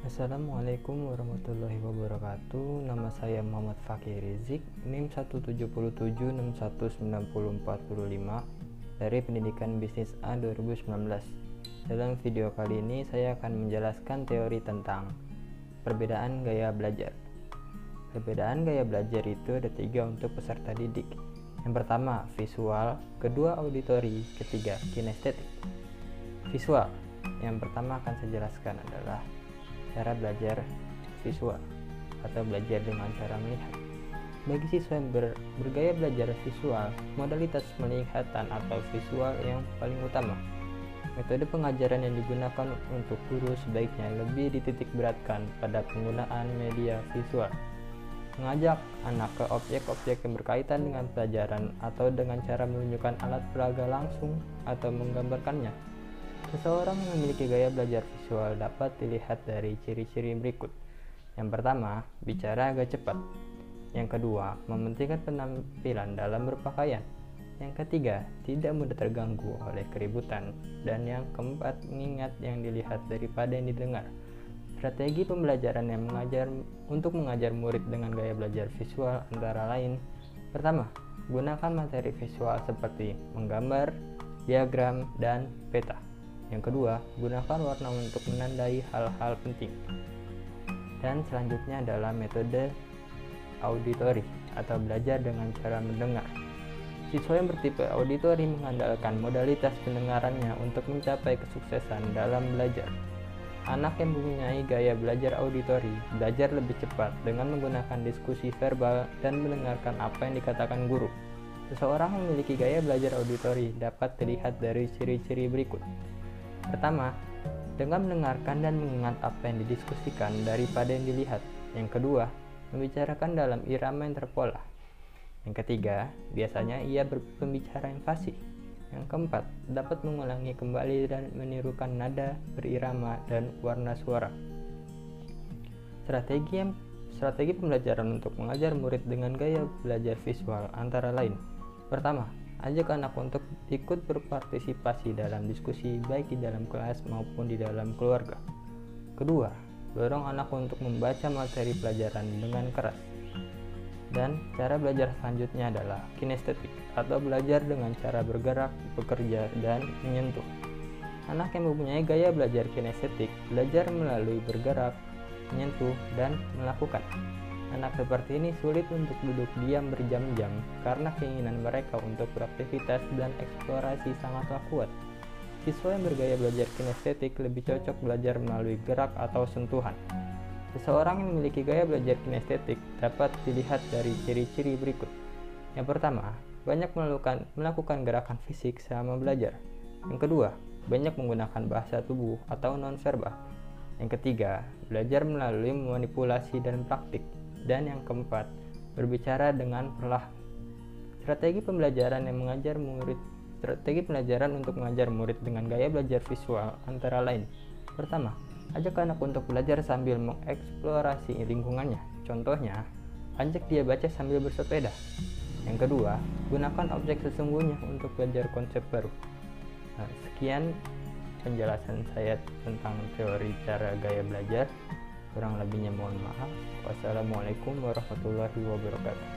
Assalamualaikum warahmatullahi wabarakatuh. Nama saya Muhammad Fakih Rizik, NIM 17771914045 dari Pendidikan Bisnis A 2019. Dalam video kali ini saya akan menjelaskan teori tentang perbedaan gaya belajar. Perbedaan gaya belajar itu ada 3 untuk peserta didik. Yang pertama visual, kedua auditori, ketiga kinestetik. Visual, yang pertama akan saya jelaskan adalah cara belajar visual atau belajar dengan cara melihat. Bagi siswa yang bergaya belajar visual, modalitas melihatan atau visual yang paling utama. Metode pengajaran yang digunakan untuk guru sebaiknya lebih dititik beratkan pada penggunaan media visual. Mengajak anak ke objek-objek yang berkaitan dengan pelajaran atau dengan cara menunjukkan alat peraga langsung atau menggambarkannya. Seseorang yang memiliki gaya belajar visual dapat dilihat dari ciri-ciri berikut. Yang pertama, bicara agak cepat. Yang kedua, mementingkan penampilan dalam berpakaian. Yang ketiga, tidak mudah terganggu oleh keributan. Dan yang keempat, mengingat yang dilihat daripada yang didengar. Strategi pembelajaran yang untuk mengajar murid dengan gaya belajar visual antara lain. Pertama, gunakan materi visual seperti menggambar, diagram, dan peta. Yang kedua, gunakan warna untuk menandai hal-hal penting. Dan selanjutnya adalah metode auditori atau belajar dengan cara mendengar. Siswa yang bertipe auditori mengandalkan modalitas pendengarannya untuk mencapai kesuksesan dalam belajar. Anak yang mempunyai gaya belajar auditori belajar lebih cepat dengan menggunakan diskusi verbal dan mendengarkan apa yang dikatakan guru. Seseorang yang memiliki gaya belajar auditori dapat dilihat dari ciri-ciri berikut. Pertama, dengan mendengarkan dan mengingat apa yang didiskusikan daripada yang dilihat. Yang kedua, membicarakan dalam irama yang terpola. Yang ketiga, biasanya ia berpembicara yang fasih. Yang keempat, dapat mengulangi kembali dan menirukan nada, berirama, dan warna suara. Strategi pembelajaran untuk mengajar murid dengan gaya belajar visual antara lain. Pertama, ajak anak untuk ikut berpartisipasi dalam diskusi baik di dalam kelas maupun di dalam keluarga. Kedua, dorong anak untuk membaca materi pelajaran dengan keras. Dan cara belajar selanjutnya adalah kinestetik atau belajar dengan cara bergerak, bekerja, dan menyentuh. Anak yang mempunyai gaya belajar kinestetik belajar melalui bergerak, menyentuh, dan melakukan. Anak seperti ini sulit untuk duduk diam berjam-jam karena keinginan mereka untuk beraktivitas dan eksplorasi sangatlah kuat. Siswa yang bergaya belajar kinestetik lebih cocok belajar melalui gerak atau sentuhan. Seseorang yang memiliki gaya belajar kinestetik dapat dilihat dari ciri-ciri berikut. Yang pertama, banyak melakukan gerakan fisik selama belajar. Yang kedua, banyak menggunakan bahasa tubuh atau nonverbal. Yang ketiga, belajar melalui manipulasi dan praktik. Dan yang keempat, berbicara dengan perlahan. Strategi pembelajaran untuk mengajar murid dengan gaya belajar visual antara lain. Pertama, ajak anak untuk belajar sambil mengeksplorasi lingkungannya. Contohnya, ajak dia baca sambil bersepeda. Yang kedua, gunakan objek sesungguhnya untuk belajar konsep baru. Sekian penjelasan saya tentang teori cara gaya belajar. Kurang lebihnya mohon maaf. Wassalamualaikum warahmatullahi wabarakatuh.